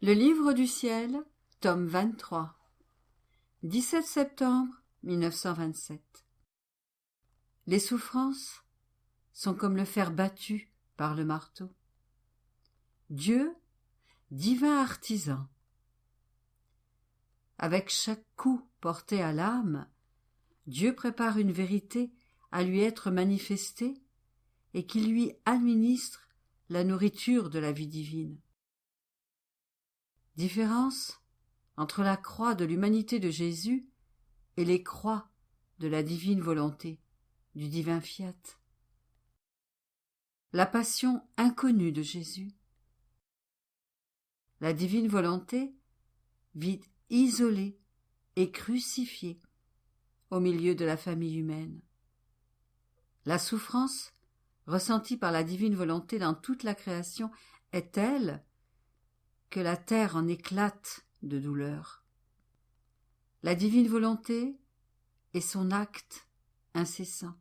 Le livre du ciel, tome 23, 17 septembre 1927. Les souffrances sont comme le fer battu par le marteau. Dieu, divin artisan. Avec chaque coup porté à l'âme, Dieu prépare une vérité à lui être manifestée et qui lui administre la nourriture de la vie divine. Différence entre la croix de l'humanité de Jésus et les croix de la divine volonté, du divin fiat. La passion inconnue de Jésus. La divine volonté vit isolée et crucifiée au milieu de la famille humaine. La souffrance ressentie par la divine volonté dans toute la création est telle que la terre en éclate de douleur. La divine volonté est son acte incessant.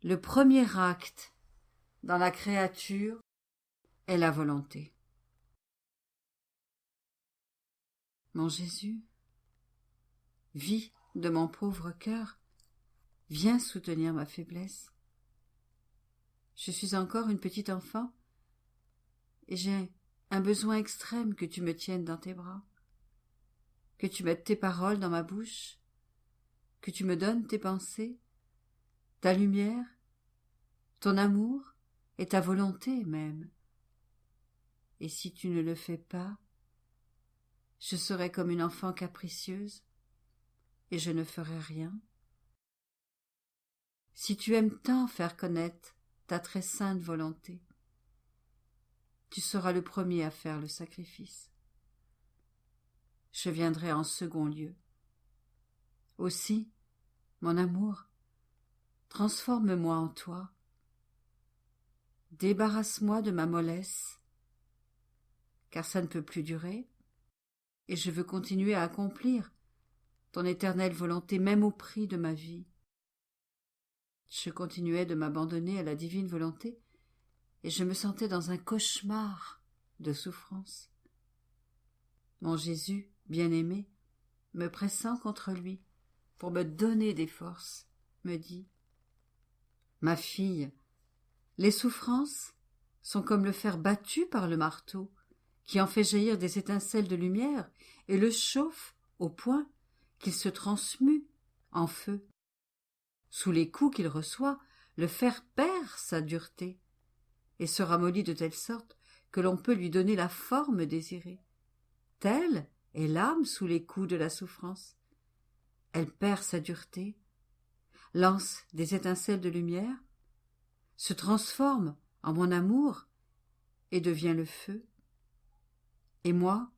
Le premier acte dans la créature est la volonté. Mon Jésus, vie de mon pauvre cœur, viens soutenir ma faiblesse. Je suis encore une petite enfant et j'ai un besoin extrême que tu me tiennes dans tes bras, que tu mettes tes paroles dans ma bouche, que tu me donnes tes pensées, ta lumière, ton amour et ta volonté même. Et si tu ne le fais pas, je serai comme une enfant capricieuse et je ne ferai rien. Si tu aimes tant faire connaître ta très sainte volonté, tu seras le premier à faire le sacrifice. Je viendrai en second lieu. Aussi, mon amour, transforme-moi en toi. Débarrasse-moi de ma mollesse, car ça ne peut plus durer, et je veux continuer à accomplir ton éternelle volonté même au prix de ma vie. Je continuais de m'abandonner à la divine volonté, et je me sentais dans un cauchemar de souffrance. Mon Jésus, bien-aimé, me pressant contre lui pour me donner des forces, me dit « Ma fille, les souffrances sont comme le fer battu par le marteau, qui en fait jaillir des étincelles de lumière et le chauffe au point qu'il se transmue en feu. Sous les coups qu'il reçoit, le fer perd sa dureté et se ramollit de telle sorte que l'on peut lui donner la forme désirée. Telle est l'âme sous les coups de la souffrance. Elle perd sa dureté, lance des étincelles de lumière, se transforme en mon amour et devient le feu. Et moi,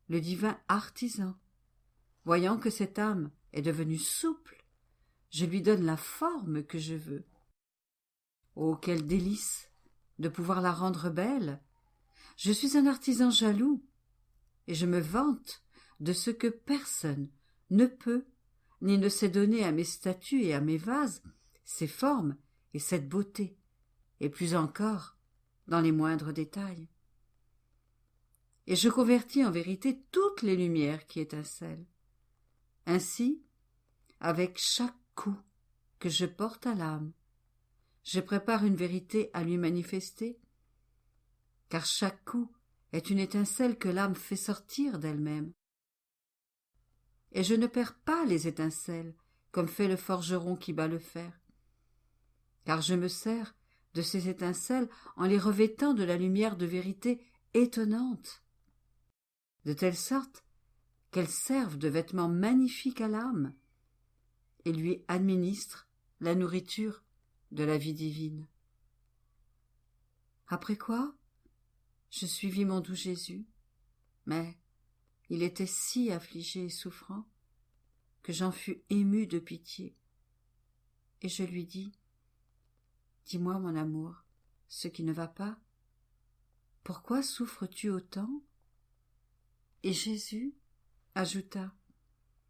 le divin artisan, voyant que cette âme est devenue souple, je lui donne la forme que je veux. Oh, quel délice de pouvoir la rendre belle! Je suis un artisan jaloux, et je me vante de ce que personne ne peut ni ne sait donner à mes statues et à mes vases, ces formes et cette beauté, et plus encore dans les moindres détails. Et je convertis en vérité toutes les lumières qui étincellent. Ainsi, avec chaque coup que je porte à l'âme, je prépare une vérité à lui manifester, car chaque coup est une étincelle que l'âme fait sortir d'elle-même. Et je ne perds pas les étincelles, comme fait le forgeron qui bat le fer, car je me sers de ces étincelles en les revêtant de la lumière de vérité étonnante, de telle sorte qu'elles servent de vêtements magnifiques à l'âme et lui administrent la nourriture de la vie divine. Après quoi, je suivis mon doux Jésus, mais il était si affligé et souffrant que j'en fus ému de pitié, et je lui dis « Dis-moi, mon amour, ce qui ne va pas. Pourquoi souffres-tu autant ?» Et Jésus ajouta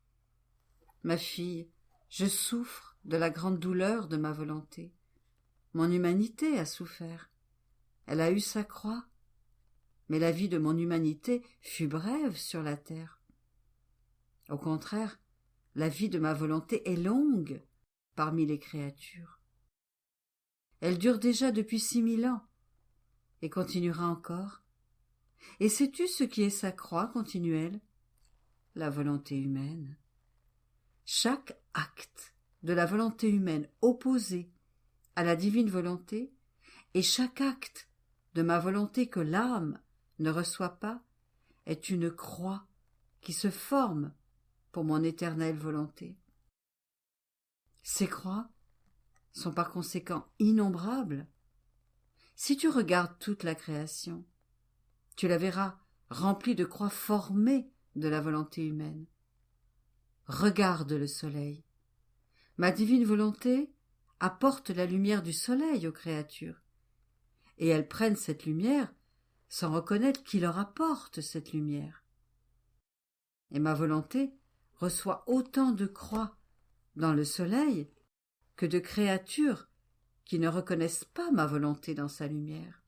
« Ma fille, je souffre de la grande douleur de ma volonté. Mon humanité a souffert. Elle a eu sa croix. mais la vie de mon humanité fut brève sur la terre. Au contraire, la vie de ma volonté est longue parmi les créatures. Elle dure déjà depuis 6000 ans et continuera encore. Et sais-tu ce qui est sa croix continuelle? La volonté humaine. Chaque acte de la volonté humaine opposé à la divine volonté et chaque acte de ma volonté que l'âme ne reçoit pas est une croix qui se forme pour mon éternelle volonté. Ces croix sont par conséquent innombrables. Si tu regardes toute la création, tu la verras remplie de croix formées de la volonté humaine. Regarde le soleil. Ma divine volonté apporte la lumière du soleil aux créatures, et elles prennent cette lumière sans reconnaître qui leur apporte cette lumière. Et ma volonté reçoit autant de croix dans le soleil que de créatures qui ne reconnaissent pas ma volonté dans sa lumière.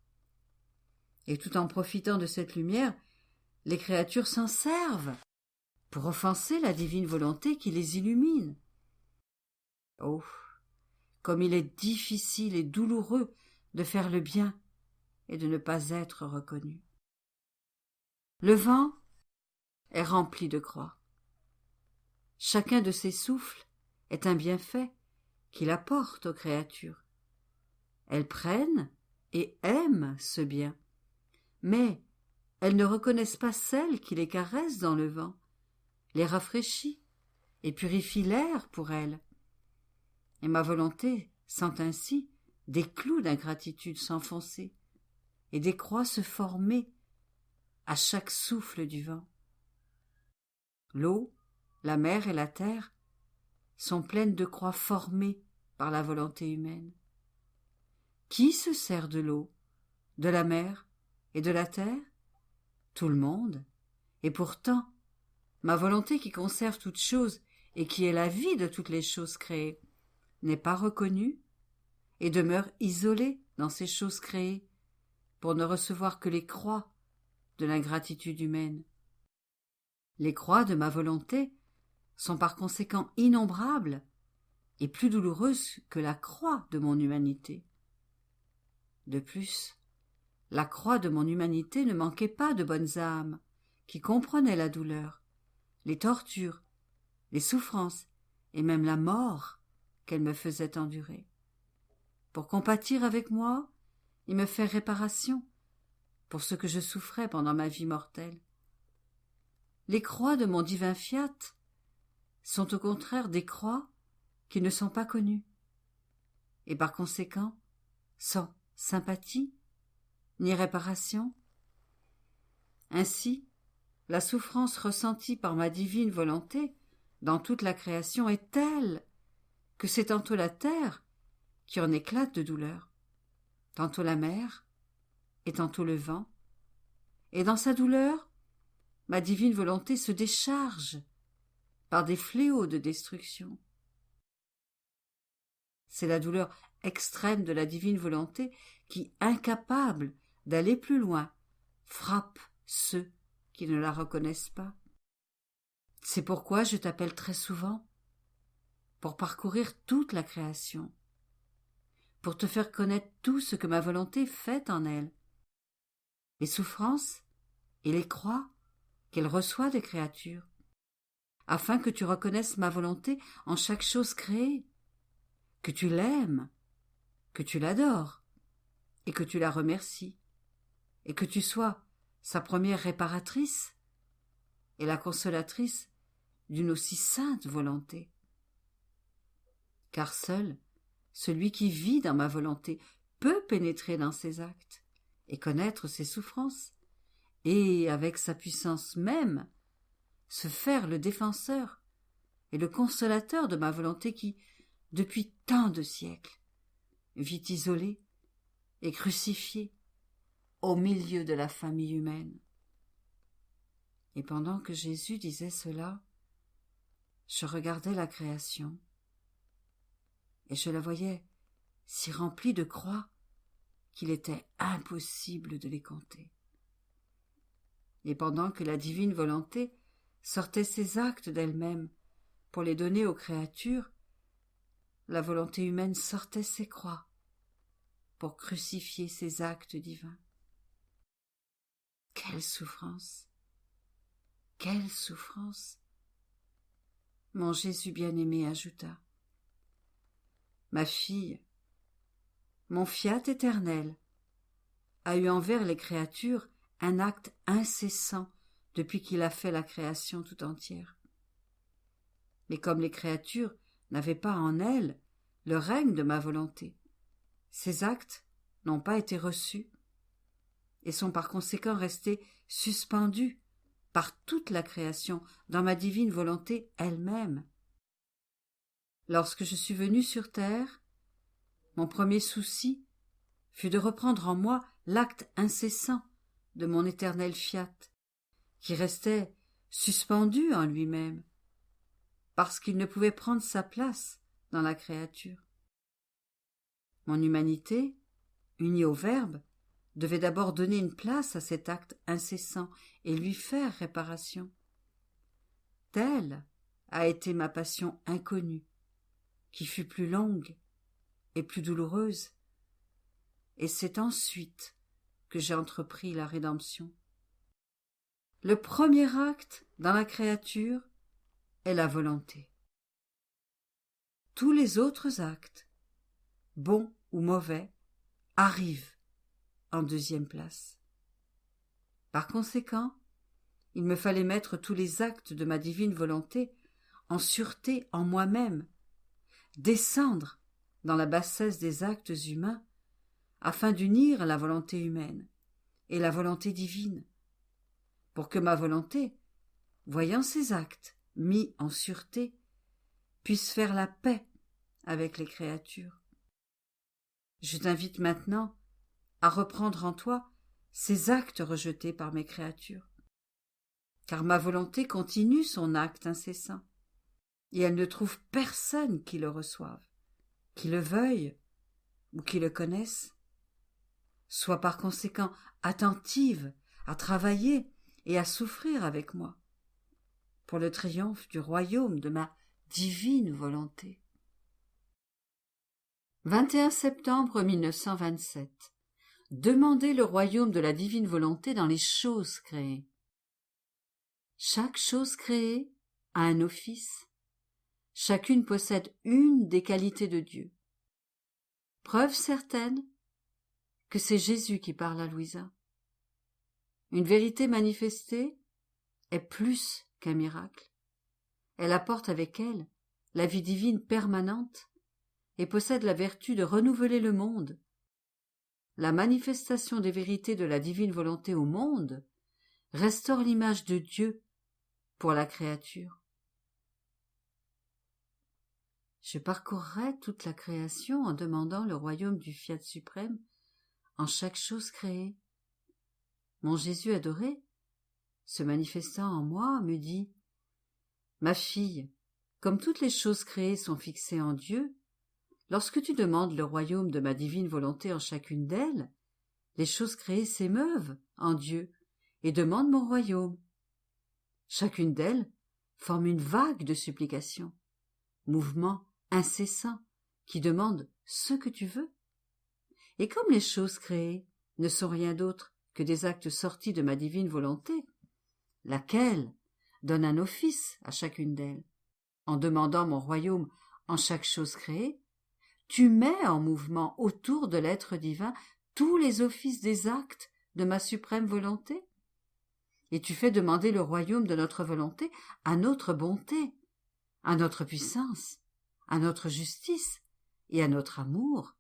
Et tout en profitant de cette lumière, les créatures s'en servent pour offenser la divine volonté qui les illumine. Oh, comme il est difficile et douloureux de faire le bien et de ne pas être reconnu. Le vent est rempli de croix. Chacun de ses souffles est un bienfait qu'il apporte aux créatures. Elles prennent et aiment ce bien, mais elles ne reconnaissent pas celle qui les caresse dans le vent, les rafraîchit et purifie l'air pour elles. Et ma volonté sent ainsi des clous d'ingratitude s'enfoncer et des croix se former à chaque souffle du vent. L'eau, la mer et la terre sont pleines de croix formées par la volonté humaine. Qui se sert de l'eau, de la mer et de la terre? Tout le monde. Et pourtant, ma volonté qui conserve toutes choses et qui est la vie de toutes les choses créées n'est pas reconnue et demeure isolée dans ces choses créées pour ne recevoir que les croix de l'ingratitude humaine. Les croix de ma volonté sont par conséquent innombrables et plus douloureuses que la croix de mon humanité. De plus, la croix de mon humanité ne manquait pas de bonnes âmes qui comprenaient la douleur, les tortures, les souffrances et même la mort qu'elle me faisait endurer, pour compatir avec moi et me faire réparation pour ce que je souffrais pendant ma vie mortelle. Les croix de mon divin fiat sont au contraire des croix qui ne sont pas connues, et par conséquent sans sympathie ni réparation. Ainsi, la souffrance ressentie par ma divine volonté dans toute la création est telle que c'est tantôt la terre qui en éclate de douleur, tantôt la mer et tantôt le vent, et dans sa douleur, ma divine volonté se décharge par des fléaux de destruction. C'est la douleur extrême de la divine volonté qui, incapable d'aller plus loin, frappe ceux qui ne la reconnaissent pas. C'est pourquoi je t'appelle très souvent, pour parcourir toute la création, pour te faire connaître tout ce que ma volonté fait en elle, les souffrances et les croix qu'elle reçoit des créatures, afin que tu reconnaisses ma volonté en chaque chose créée, que tu l'aimes, que tu l'adores, et que tu la remercies, et que tu sois sa première réparatrice et la consolatrice d'une aussi sainte volonté. Car seul celui qui vit dans ma volonté peut pénétrer dans ses actes et connaître ses souffrances, et, avec sa puissance même, se faire le défenseur et le consolateur de ma volonté qui, depuis tant de siècles, vit isolée et crucifiée au milieu de la famille humaine. Et pendant que Jésus disait cela, je regardais la création, et je la voyais si remplie de croix qu'il était impossible de les compter. Et pendant que la divine volonté sortait ses actes d'elle-même pour les donner aux créatures, la volonté humaine sortait ses croix pour crucifier ses actes divins. Quelle souffrance! Quelle souffrance! Mon Jésus bien-aimé ajouta: Ma fille, mon fiat éternel a eu envers les créatures un acte incessant depuis qu'il a fait la création tout entière. Mais comme les créatures n'avaient pas en elles le règne de ma volonté, ces actes n'ont pas été reçus et sont par conséquent restés suspendus par toute la création dans ma divine volonté elle-même. Lorsque je suis venu sur terre, mon premier souci fut de reprendre en moi l'acte incessant de mon éternel fiat, qui restait suspendu en lui-même, parce qu'il ne pouvait prendre sa place dans la créature. Mon humanité, unie au Verbe, devait d'abord donner une place à cet acte incessant et lui faire réparation. Telle a été ma passion inconnue, qui fut plus longue et plus douloureuse, et c'est ensuite que j'ai entrepris la rédemption. Le premier acte dans la créature est la volonté. Tous les autres actes, bons ou mauvais, arrivent en deuxième place. Par conséquent, il me fallait mettre tous les actes de ma divine volonté en sûreté en moi-même, descendre dans la bassesse des actes humains, afin d'unir la volonté humaine et la volonté divine, pour que ma volonté, voyant ces actes mis en sûreté, puisse faire la paix avec les créatures. Je t'invite maintenant à reprendre en toi ces actes rejetés par mes créatures, car ma volonté continue son acte incessant, et elle ne trouve personne qui le reçoive, qui le veuille ou qui le connaisse. Sois par conséquent attentive à travailler et à souffrir avec moi, pour le triomphe du royaume de ma divine volonté. 21 septembre 1927. Demandez le royaume de la divine volonté dans les choses créées. Chaque chose créée a un office. Chacune possède une des qualités de Dieu. Preuve certaine que c'est Jésus qui parle à Louisa. Une vérité manifestée est plus qu'un miracle. Elle apporte avec elle la vie divine permanente et possède la vertu de renouveler le monde. La manifestation des vérités de la divine volonté au monde restaure l'image de Dieu pour la créature. Je parcourrai toute la création en demandant le royaume du fiat suprême en chaque chose créée. Mon Jésus adoré, se manifestant en moi, me dit: Ma fille, comme toutes les choses créées sont fixées en Dieu, lorsque tu demandes le royaume de ma divine volonté en chacune d'elles, les choses créées s'émeuvent en Dieu et demandent mon royaume. Chacune d'elles forme une vague de supplication, mouvement incessant qui demande ce que tu veux. Et comme les choses créées ne sont rien d'autre que des actes sortis de ma divine volonté, laquelle donne un office à chacune d'elles, en demandant mon royaume en chaque chose créée, tu mets en mouvement autour de l'être divin tous les offices des actes de ma suprême volonté, et tu fais demander le royaume de notre volonté à notre bonté, à notre puissance, à notre justice et à notre amour,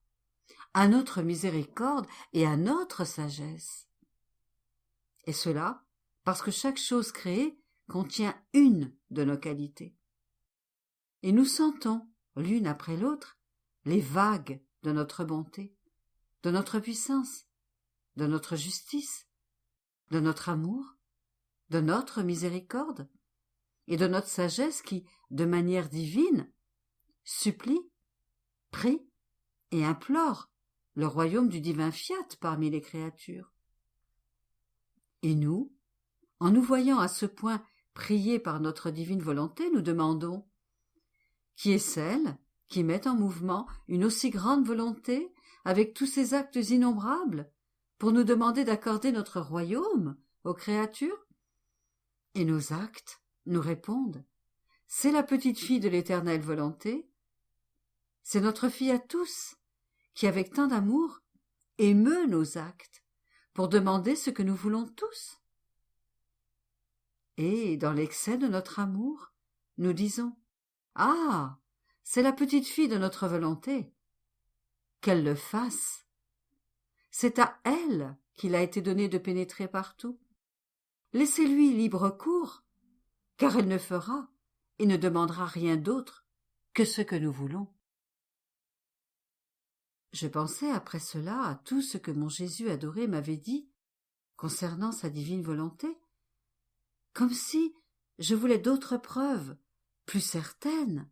à notre miséricorde et à notre sagesse. Et cela parce que chaque chose créée contient une de nos qualités. Et nous sentons, l'une après l'autre, les vagues de notre bonté, de notre puissance, de notre justice, de notre amour, de notre miséricorde et de notre sagesse qui, de manière divine, supplie, prie et implore le royaume du divin fiat parmi les créatures. Et nous, En nous voyant à ce point priés par notre divine volonté, nous demandons: qui est celle qui met en mouvement une aussi grande volonté avec tous ces actes innombrables pour nous demander d'accorder notre royaume aux créatures? Et nos actes nous répondent: c'est la petite fille de l'éternelle volonté, c'est notre fille à tous, qui avec tant d'amour émeut nos actes pour demander ce que nous voulons tous. Et dans l'excès de notre amour, nous disons: ah, c'est la petite fille de notre volonté. Qu'elle le fasse. C'est à elle qu'il a été donné de pénétrer partout. Laissez-lui libre cours, car elle ne fera et ne demandera rien d'autre que ce que nous voulons. Je pensais après cela à tout ce que mon Jésus adoré m'avait dit concernant sa divine volonté, comme si je voulais d'autres preuves, plus certaines,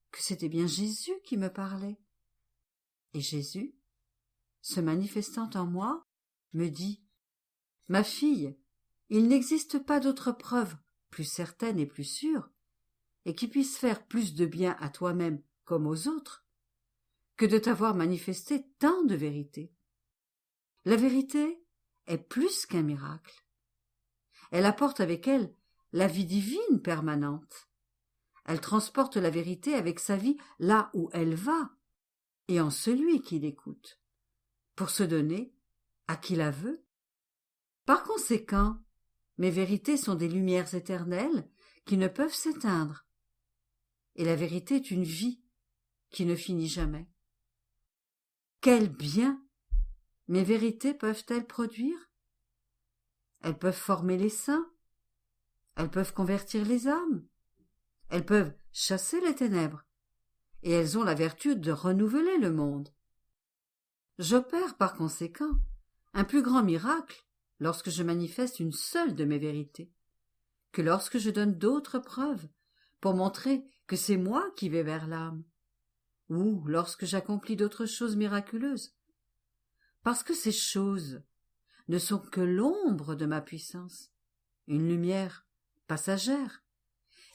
que c'était bien Jésus qui me parlait. Et Jésus, se manifestant en moi, me dit: ma fille, il n'existe pas d'autre preuve plus certaine et plus sûre, et qui puisse faire plus de bien à toi-même comme aux autres, que de t'avoir manifesté tant de vérité. La vérité est plus qu'un miracle. Elle apporte avec elle la vie divine permanente. Elle transporte la vérité avec sa vie là où elle va, et en celui qui l'écoute, pour se donner à qui la veut. Par conséquent, mes vérités sont des lumières éternelles qui ne peuvent s'éteindre, et la vérité est une vie qui ne finit jamais. Quel bien mes vérités peuvent-elles produire? Elles peuvent former les saints, elles peuvent convertir les âmes, elles peuvent chasser les ténèbres, et elles ont la vertu de renouveler le monde. J'opère par conséquent un plus grand miracle lorsque je manifeste une seule de mes vérités, que lorsque je donne d'autres preuves pour montrer que c'est moi qui vais vers l'âme, ou lorsque j'accomplis d'autres choses miraculeuses, parce que ces choses ne sont que l'ombre de ma puissance, une lumière passagère,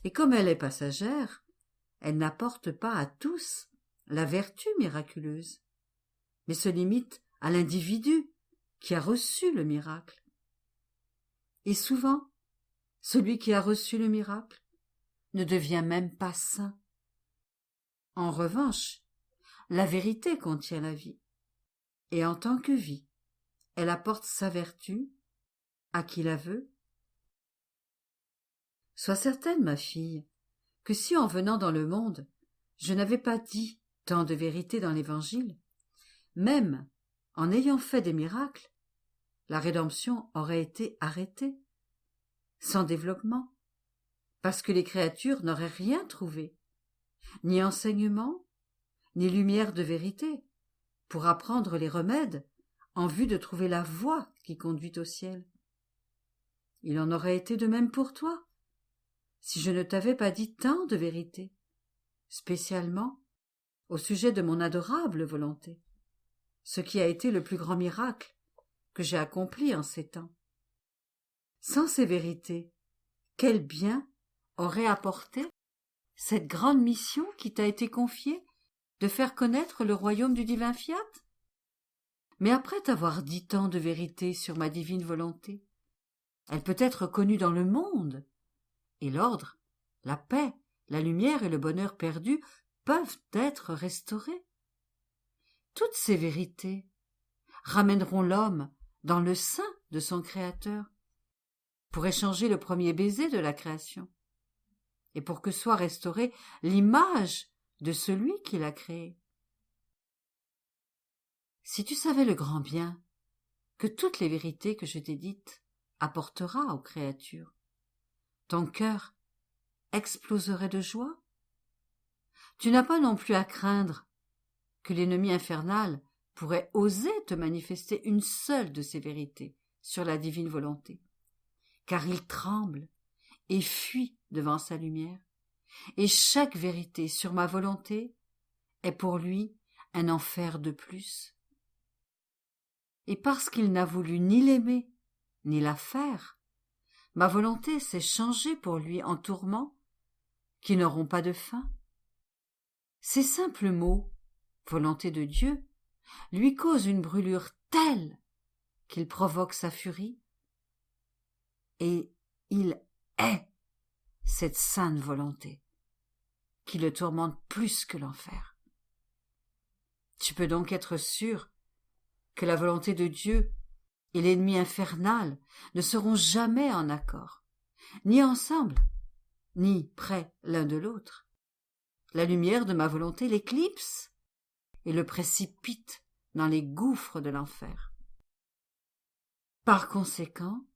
et comme elle est passagère, elle n'apporte pas à tous la vertu miraculeuse, mais se limite à l'individu qui a reçu le miracle. Et souvent, celui qui a reçu le miracle ne devient même pas saint. En revanche, la vérité contient la vie, et en tant que vie, elle apporte sa vertu à qui la veut. Sois certaine, ma fille, que si en venant dans le monde, je n'avais pas dit tant de vérité dans l'Évangile, même en ayant fait des miracles, la rédemption aurait été arrêtée, sans développement, parce que les créatures n'auraient rien trouvé, ni enseignement, ni lumière de vérité, pour apprendre les remèdes en vue de trouver la voie qui conduit au ciel. Il en aurait été de même pour toi, si je ne t'avais pas dit tant de vérité, spécialement au sujet de mon adorable volonté, ce qui a été le plus grand miracle que j'ai accompli en ces temps. Sans ces vérités, quel bien aurait apporté cette grande mission qui t'a été confiée de faire connaître le royaume du divin fiat? Mais après t'avoir dit tant de vérités sur ma divine volonté, elle peut être connue dans le monde, et l'ordre, la paix, la lumière et le bonheur perdu peuvent être restaurés. Toutes ces vérités ramèneront l'homme dans le sein de son Créateur, pour échanger le premier baiser de la création, et pour que soit restaurée l'image de celui qui l'a créé. Si tu savais le grand bien que toutes les vérités que je t'ai dites apportera aux créatures, ton cœur exploserait de joie. Tu n'as pas non plus à craindre que l'ennemi infernal pourrait oser te manifester une seule de ces vérités sur la divine volonté, car il tremble et fuit devant sa lumière, et chaque vérité sur ma volonté est pour lui un enfer de plus. Et parce qu'il n'a voulu ni l'aimer, ni la faire, Ma volonté s'est changée pour lui en tourments qui n'auront pas de fin. Ces simples mots, volonté de Dieu, lui causent une brûlure telle qu'il provoque sa furie, et il hait cette sainte volonté qui le tourmente plus que l'enfer. Tu peux donc être sûr que la volonté de Dieu et l'ennemi infernal ne seront jamais en accord, ni ensemble, ni près l'un de l'autre. La lumière de ma volonté l'éclipse et le précipite dans les gouffres de l'enfer. Par conséquent,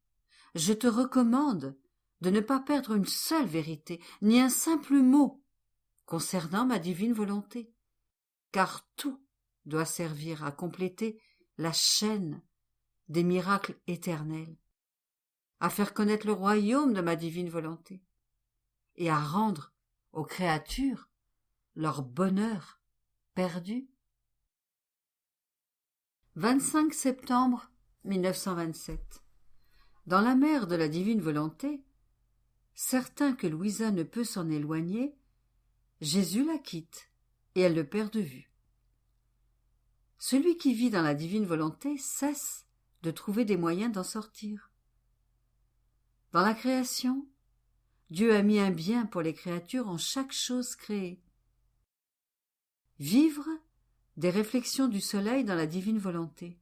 je te recommande de ne pas perdre une seule vérité, ni un simple mot concernant ma divine volonté, car tout doit servir à compléter la chaîne des miracles éternels, à faire connaître le royaume de ma divine volonté, et à rendre aux créatures leur bonheur perdu. 25 septembre 1927. Dans la mer de la divine volonté, certain que Louisa ne peut s'en éloigner, Jésus la quitte et elle le perd de vue. Celui qui vit dans la divine volonté cesse de trouver des moyens d'en sortir. Dans la création, Dieu a mis un bien pour les créatures en chaque chose créée. Vivre des réflexions du soleil dans la divine volonté.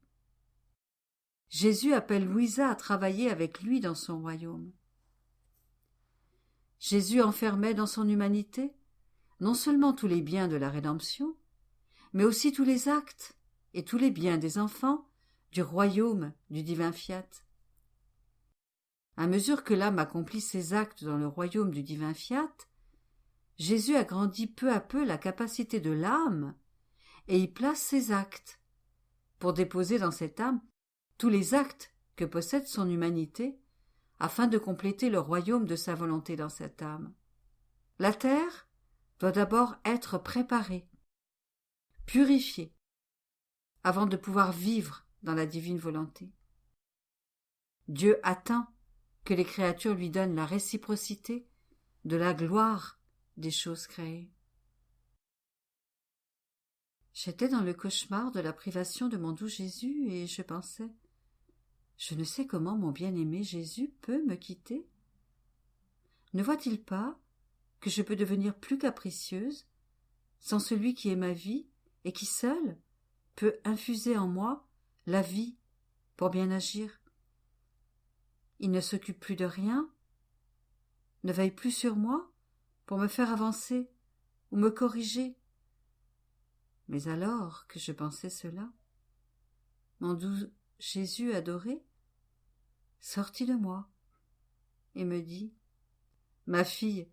Jésus appelle Louisa à travailler avec lui dans son royaume. Jésus enfermait dans son humanité non seulement tous les biens de la rédemption, mais aussi tous les actes et tous les biens des enfants du royaume du divin fiat. À mesure que l'âme accomplit ses actes dans le royaume du divin fiat, Jésus agrandit peu à peu la capacité de l'âme et y place ses actes, pour déposer dans cette âme tous les actes que possède son humanité, afin de compléter le royaume de sa volonté dans cette âme. La terre doit d'abord être préparée, purifiée, avant de pouvoir vivre dans la divine volonté. Dieu attend que les créatures lui donnent la réciprocité de la gloire des choses créées. J'étais dans le cauchemar de la privation de mon doux Jésus et je pensais, je ne sais comment mon bien-aimé Jésus peut me quitter. Ne voit-il pas que je peux devenir plus capricieuse sans celui qui est ma vie et qui seul peut infuser en moi la vie pour bien agir? Il ne s'occupe plus de rien, ne veille plus sur moi pour me faire avancer ou me corriger. Mais alors que je pensais cela, mon doux Jésus adoré sortit de moi et me dit « Ma fille,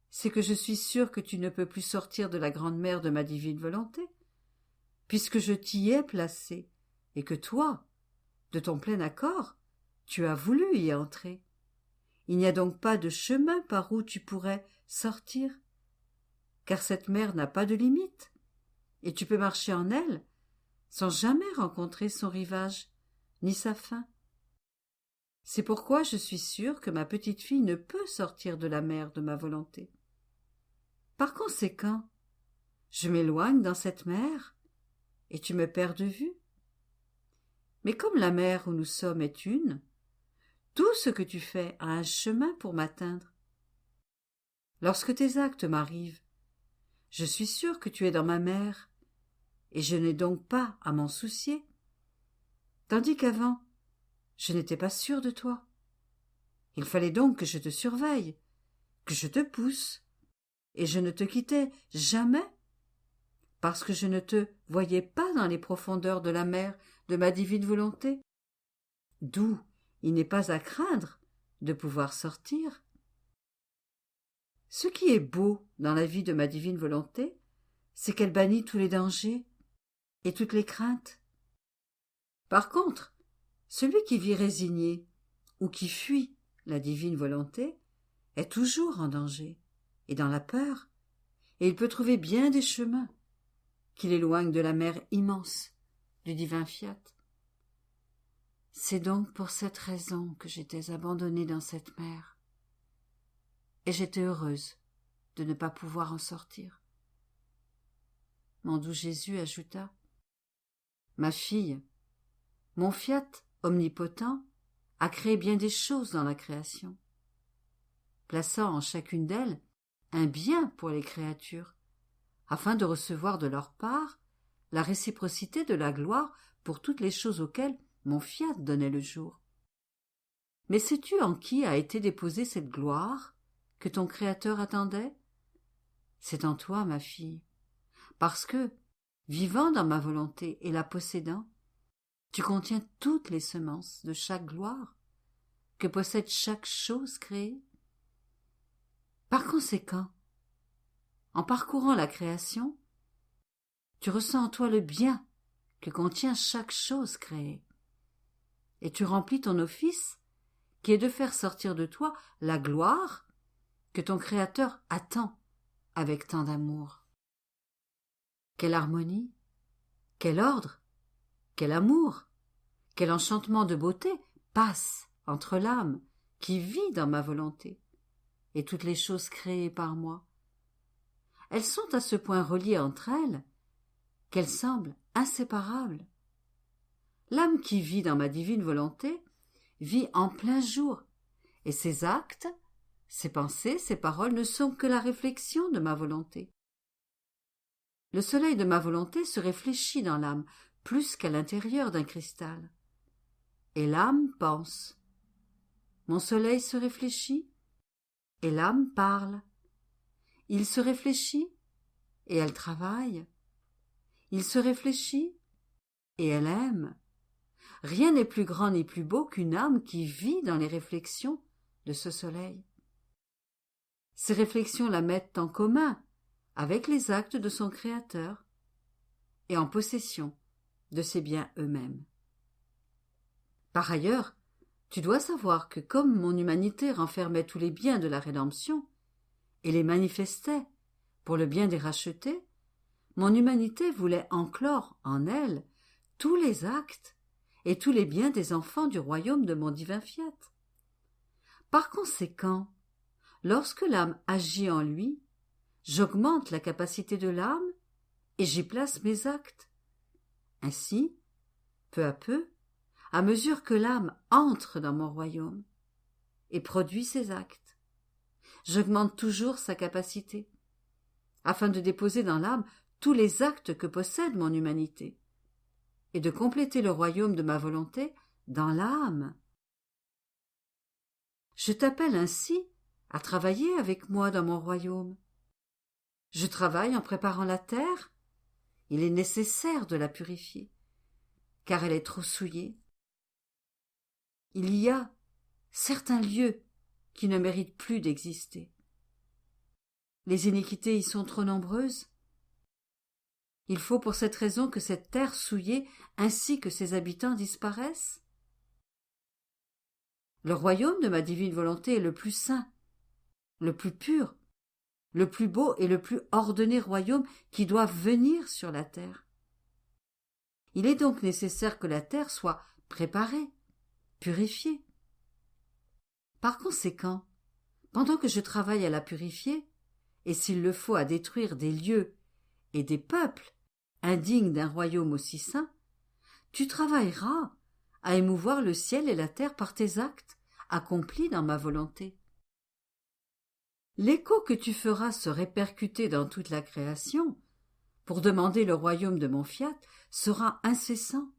c'est que je suis sûr que tu ne peux plus sortir de la grande mer de ma divine volonté, puisque je t'y ai placée et que toi, de ton plein accord, tu as voulu y entrer. Il n'y a donc pas de chemin par où tu pourrais sortir, car cette mer n'a pas de limite, et tu peux marcher en elle sans jamais rencontrer son rivage, ni sa fin. C'est pourquoi je suis sûre que ma petite fille ne peut sortir de la mer de ma volonté. Par conséquent, je m'éloigne dans cette mer, et tu me perds de vue. Mais comme la mer où nous sommes est une, tout ce que tu fais a un chemin pour m'atteindre. Lorsque tes actes m'arrivent, je suis sûre que tu es dans ma mer, et je n'ai donc pas à m'en soucier. Tandis qu'avant, je n'étais pas sûre de toi. Il fallait donc que je te surveille, que je te pousse, et je ne te quittais jamais, parce que je ne te voyais pas dans les profondeurs de la mer de ma divine volonté, d'où il n'est pas à craindre de pouvoir sortir. Ce qui est beau dans la vie de ma divine volonté, c'est qu'elle bannit tous les dangers et toutes les craintes. Par contre, celui qui vit résigné ou qui fuit la divine volonté est toujours en danger et dans la peur, et il peut trouver bien des chemins qui l'éloignent de la mer immense du divin fiat. C'est donc pour cette raison que j'étais abandonnée dans cette mer, et j'étais heureuse de ne pas pouvoir en sortir. » Mon doux Jésus ajouta: « Ma fille, mon fiat omnipotent a créé bien des choses dans la création, plaçant en chacune d'elles un bien pour les créatures, afin de recevoir de leur part la réciprocité de la gloire pour toutes les choses auxquelles mon fiat donnait le jour. Mais sais-tu en qui a été déposée cette gloire que ton Créateur attendait? C'est en toi, ma fille, parce que, vivant dans ma volonté et la possédant, tu contiens toutes les semences de chaque gloire que possède chaque chose créée. Par conséquent, en parcourant la création, tu ressens en toi le bien que contient chaque chose créée, et tu remplis ton office qui est de faire sortir de toi la gloire que ton Créateur attend avec tant d'amour. Quelle harmonie, quel ordre, quel amour, quel enchantement de beauté passe entre l'âme qui vit dans ma volonté et toutes les choses créées par moi. Elles sont à ce point reliées entre elles qu'elles semblent inséparables. L'âme qui vit dans ma divine volonté vit en plein jour, et ses actes, ses pensées, ses paroles ne sont que la réflexion de ma volonté. Le soleil de ma volonté se réfléchit dans l'âme plus qu'à l'intérieur d'un cristal. Et l'âme pense. Mon soleil se réfléchit, et l'âme parle. Il se réfléchit, et elle travaille. Il se réfléchit, et elle aime. Rien n'est plus grand ni plus beau qu'une âme qui vit dans les réflexions de ce soleil. Ces réflexions la mettent en commun avec les actes de son Créateur et en possession de ses biens eux-mêmes. Par ailleurs, tu dois savoir que comme mon humanité renfermait tous les biens de la rédemption et les manifestait pour le bien des rachetés, mon humanité voulait enclore en elle tous les actes et tous les biens des enfants du royaume de mon divin fiat. Par conséquent, lorsque l'âme agit en lui, j'augmente la capacité de l'âme et j'y place mes actes. Ainsi, peu à mesure que l'âme entre dans mon royaume et produit ses actes, j'augmente toujours sa capacité, afin de déposer dans l'âme tous les actes que possède mon humanité, et de compléter le royaume de ma volonté dans l'âme. Je t'appelle ainsi à travailler avec moi dans mon royaume. Je travaille en préparant la terre. Il est nécessaire de la purifier, car elle est trop souillée. Il y a certains lieux qui ne méritent plus d'exister. Les iniquités y sont trop nombreuses. Il faut pour cette raison que cette terre souillée ainsi que ses habitants disparaissent. Le royaume de ma divine volonté est le plus saint, le plus pur, le plus beau et le plus ordonné royaume qui doit venir sur la terre. Il est donc nécessaire que la terre soit préparée, purifiée. Par conséquent, pendant que je travaille à la purifier, et s'il le faut à détruire des lieux et des peuples indignes d'un royaume aussi saint, tu travailleras à émouvoir le ciel et la terre par tes actes accomplis dans ma volonté. L'écho que tu feras se répercuter dans toute la création pour demander le royaume de mon fiat sera incessant.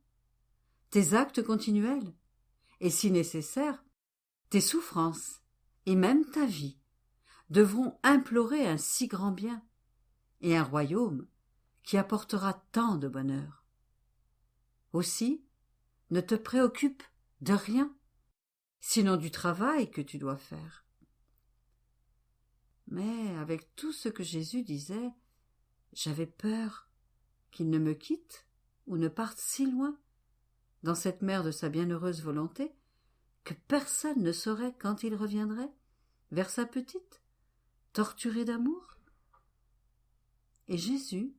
Tes actes continuels, et si nécessaire, tes souffrances et même ta vie devront implorer un si grand bien et un royaume qui apportera tant de bonheur. Aussi, ne te préoccupe de rien, sinon du travail que tu dois faire. Mais avec tout ce que Jésus disait, j'avais peur qu'il ne me quitte ou ne parte si loin, dans cette mer de sa bienheureuse volonté, que personne ne saurait quand il reviendrait vers sa petite, torturée d'amour. Et Jésus,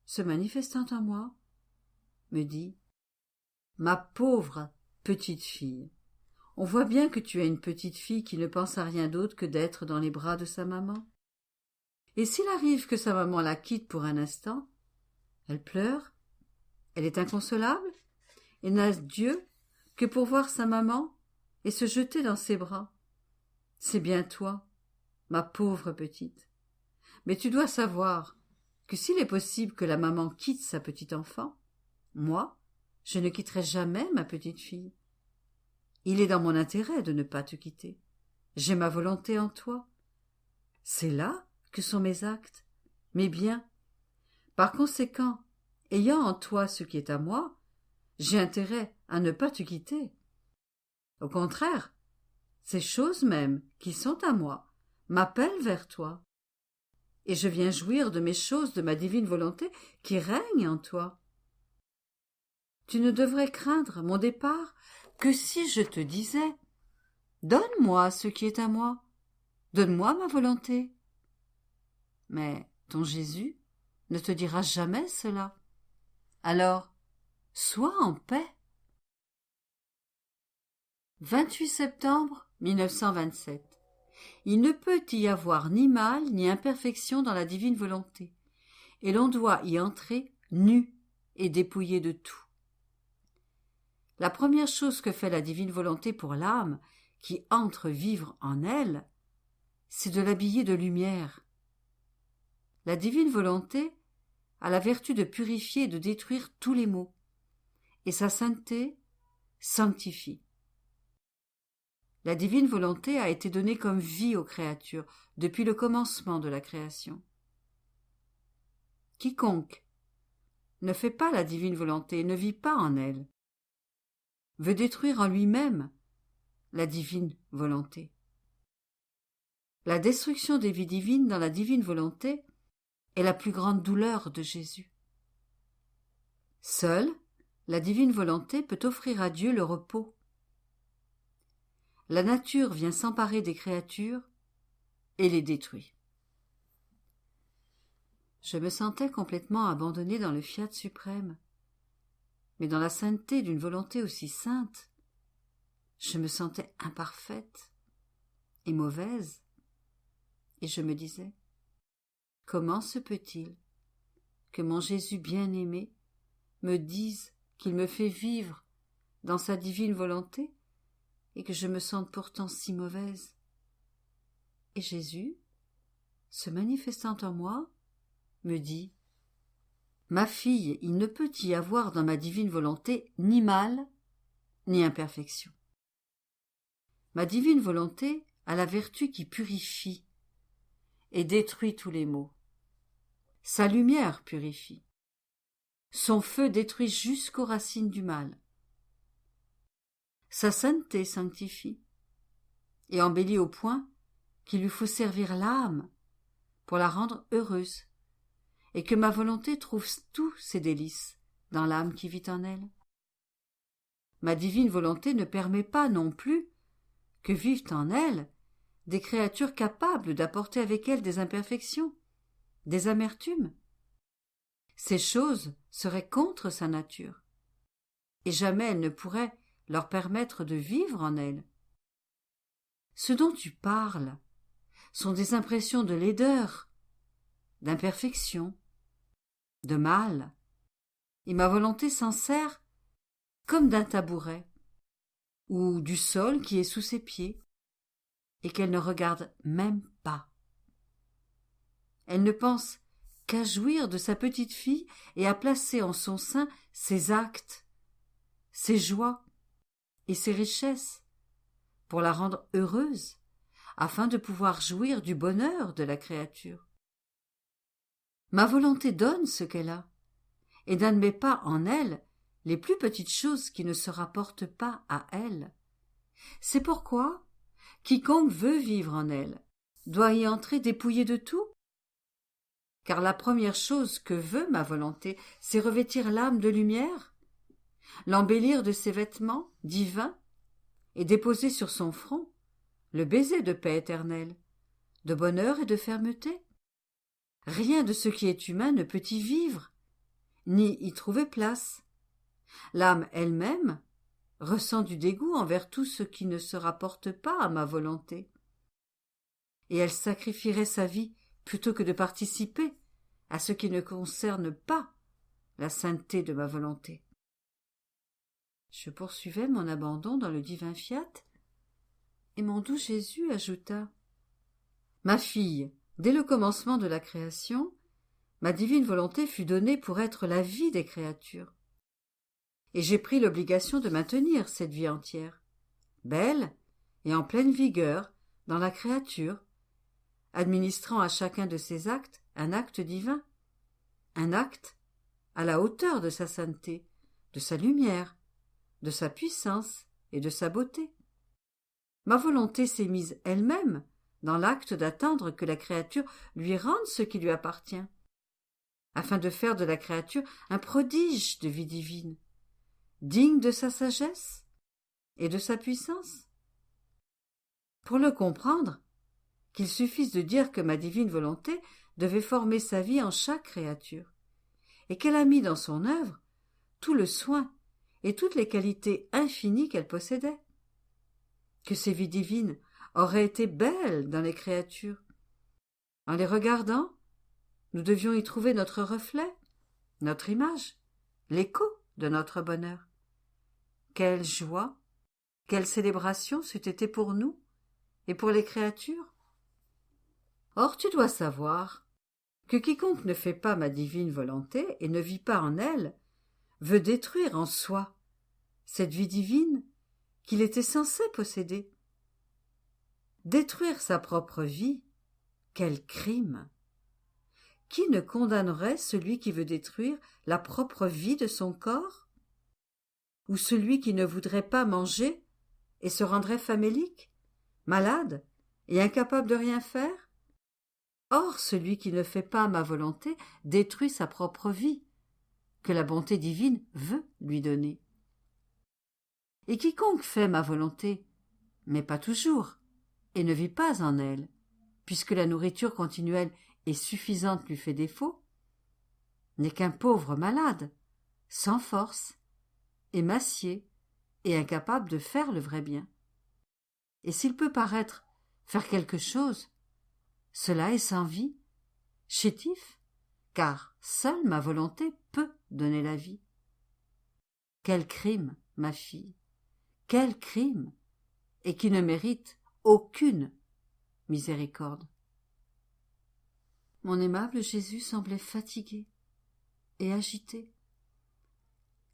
se manifestant en moi, me dit: « Ma pauvre petite fille. On voit bien que tu es une petite fille qui ne pense à rien d'autre que d'être dans les bras de sa maman. Et s'il arrive que sa maman la quitte pour un instant, elle pleure, elle est inconsolable, et n'a Dieu que pour voir sa maman et se jeter dans ses bras. C'est bien toi, ma pauvre petite. Mais tu dois savoir que s'il est possible que la maman quitte sa petite enfant, moi, je ne quitterai jamais ma petite fille. Il est dans mon intérêt de ne pas te quitter. J'ai ma volonté en toi. C'est là que sont mes actes, mes biens. Par conséquent, ayant en toi ce qui est à moi, j'ai intérêt à ne pas te quitter. Au contraire, ces choses mêmes qui sont à moi m'appellent vers toi. Et je viens jouir de mes choses de ma divine volonté qui règne en toi. Tu ne devrais craindre mon départ que si je te disais « Donne-moi ce qui est à moi, donne-moi ma volonté ». Mais ton Jésus ne te dira jamais cela. Alors, sois en paix. 28 septembre 1927. Il ne peut y avoir ni mal ni imperfection dans la divine volonté, et l'on doit y entrer nu et dépouillé de tout. La première chose que fait la divine volonté pour l'âme qui entre vivre en elle, c'est de l'habiller de lumière. La divine volonté a la vertu de purifier et de détruire tous les maux, et sa sainteté sanctifie. La divine volonté a été donnée comme vie aux créatures depuis le commencement de la création. Quiconque ne fait pas la divine volonté, ne vit pas en elle, veut détruire en lui-même la divine volonté. La destruction des vies divines dans la divine volonté est la plus grande douleur de Jésus. Seule, la divine volonté peut offrir à Dieu le repos. La nature vient s'emparer des créatures et les détruit. Je me sentais complètement abandonnée dans le fiat suprême, mais dans la sainteté d'une volonté aussi sainte, je me sentais imparfaite et mauvaise, et je me disais, comment se peut-il que mon Jésus bien-aimé me dise qu'il me fait vivre dans sa divine volonté et que je me sente pourtant si mauvaise? Et Jésus, se manifestant en moi, me dit « Ma fille, il ne peut y avoir dans ma divine volonté ni mal, ni imperfection. Ma divine volonté a la vertu qui purifie et détruit tous les maux. Sa lumière purifie. Son feu détruit jusqu'aux racines du mal. Sa sainteté sanctifie et embellit au point qu'il lui faut servir l'âme pour la rendre heureuse, et que ma volonté trouve tous ses délices dans l'âme qui vit en elle. Ma divine volonté ne permet pas non plus que vivent en elle des créatures capables d'apporter avec elles des imperfections, des amertumes. Ces choses seraient contre sa nature, et jamais elle ne pourrait leur permettre de vivre en elle. Ce dont tu parles sont des impressions de laideur, d'imperfection, de mal, et ma volonté s'en sert comme d'un tabouret, ou du sol qui est sous ses pieds, et qu'elle ne regarde même pas. Elle ne pense qu'à jouir de sa petite fille et à placer en son sein ses actes, ses joies et ses richesses, pour la rendre heureuse, afin de pouvoir jouir du bonheur de la créature. Ma volonté donne ce qu'elle a, et n'admet pas en elle les plus petites choses qui ne se rapportent pas à elle. C'est pourquoi quiconque veut vivre en elle doit y entrer dépouillé de tout. Car la première chose que veut ma volonté, c'est revêtir l'âme de lumière, l'embellir de ses vêtements divins et déposer sur son front le baiser de paix éternelle, de bonheur et de fermeté. Rien de ce qui est humain ne peut y vivre, ni y trouver place. L'âme elle-même ressent du dégoût envers tout ce qui ne se rapporte pas à ma volonté. Et elle sacrifierait sa vie plutôt que de participer à ce qui ne concerne pas la sainteté de ma volonté. Je poursuivais mon abandon dans le divin fiat, et mon doux Jésus ajouta : « Ma fille, dès le commencement de la création, ma divine volonté fut donnée pour être la vie des créatures. Et j'ai pris l'obligation de maintenir cette vie entière, belle et en pleine vigueur dans la créature, administrant à chacun de ses actes un acte divin, un acte à la hauteur de sa sainteté, de sa lumière, de sa puissance et de sa beauté. Ma volonté s'est mise elle-même dans l'acte d'attendre que la créature lui rende ce qui lui appartient, afin de faire de la créature un prodige de vie divine, digne de sa sagesse et de sa puissance. Pour le comprendre, qu'il suffise de dire que ma divine volonté devait former sa vie en chaque créature, et qu'elle a mis dans son œuvre tout le soin et toutes les qualités infinies qu'elle possédait, que ces vies divines auraient été belles dans les créatures. En les regardant, nous devions y trouver notre reflet, notre image, l'écho de notre bonheur. Quelle joie, quelle célébration c'eût été pour nous et pour les créatures. Or tu dois savoir que quiconque ne fait pas ma divine volonté et ne vit pas en elle veut détruire en soi cette vie divine qu'il était censé posséder. Détruire sa propre vie, quel crime! Qui ne condamnerait celui qui veut détruire la propre vie de son corps? Ou celui qui ne voudrait pas manger et se rendrait famélique, malade et incapable de rien faire? Or, celui qui ne fait pas ma volonté détruit sa propre vie, que la bonté divine veut lui donner. Et quiconque fait ma volonté, mais pas toujours, et ne vit pas en elle, puisque la nourriture continuelle et suffisante lui fait défaut, n'est qu'un pauvre malade, sans force, émacié et incapable de faire le vrai bien. Et s'il peut paraître faire quelque chose, cela est sans vie, chétif, car seule ma volonté peut donner la vie. Quel crime, ma fille, quel crime, et qui ne mérite aucune miséricorde. Mon aimable Jésus semblait fatigué et agité.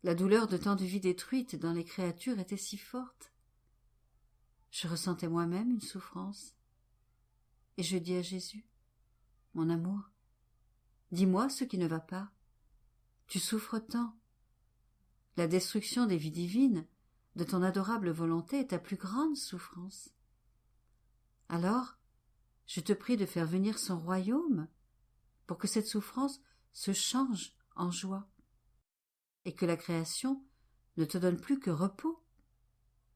La douleur de tant de vies détruites dans les créatures était si forte. Je ressentais moi-même une souffrance, et je dis à Jésus : mon amour, dis-moi ce qui ne va pas. Tu souffres tant. La destruction des vies divines de ton adorable volonté est ta plus grande souffrance. Alors, je te prie de faire venir son royaume pour que cette souffrance se change en joie et que la création ne te donne plus que repos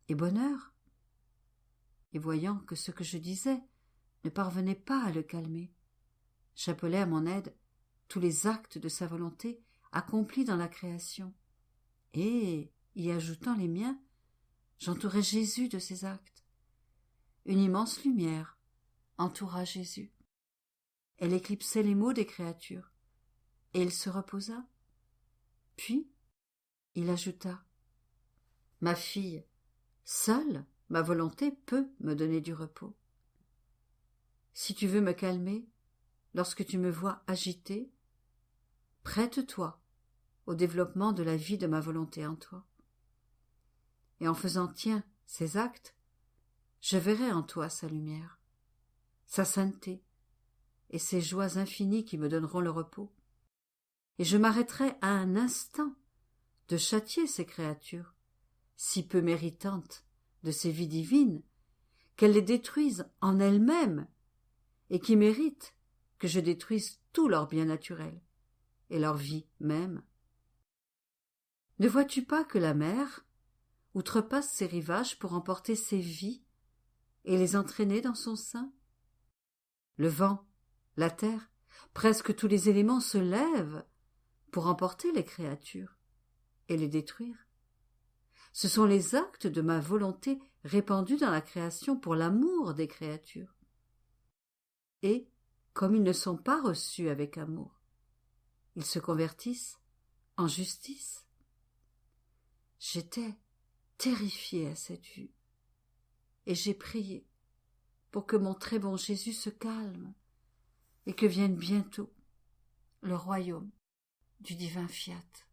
et bonheur. Et voyant que ce que je disais ne parvenait pas à le calmer, j'appelais à mon aide tous les actes de sa volonté accomplis dans la création, et, y ajoutant les miens, j'entourais Jésus de ces actes. Une immense lumière entoura Jésus. Elle éclipsait les maux des créatures, et il se reposa. Puis, il ajouta : ma fille, seule ma volonté peut me donner du repos. Si tu veux me calmer, lorsque tu me vois agitée, prête-toi au développement de la vie de ma volonté en toi. Et en faisant tien ces actes, je verrai en toi sa lumière, sa sainteté et ces joies infinies qui me donneront le repos. Et je m'arrêterai à un instant de châtier ces créatures, si peu méritantes de ces vies divines, qu'elles les détruisent en elles-mêmes et qui méritent que je détruise tout leur bien naturel et leur vie même. Ne vois-tu pas que la mer outrepasse ses rivages pour emporter ses vies et les entraîner dans son sein? Le vent, la terre, presque tous les éléments se lèvent pour emporter les créatures et les détruire. Ce sont les actes de ma volonté répandus dans la création pour l'amour des créatures. Et, comme ils ne sont pas reçus avec amour, ils se convertissent en justice. J'étais terrifiée à cette vue, et j'ai prié pour que mon très bon Jésus se calme et que vienne bientôt le royaume du divin Fiat.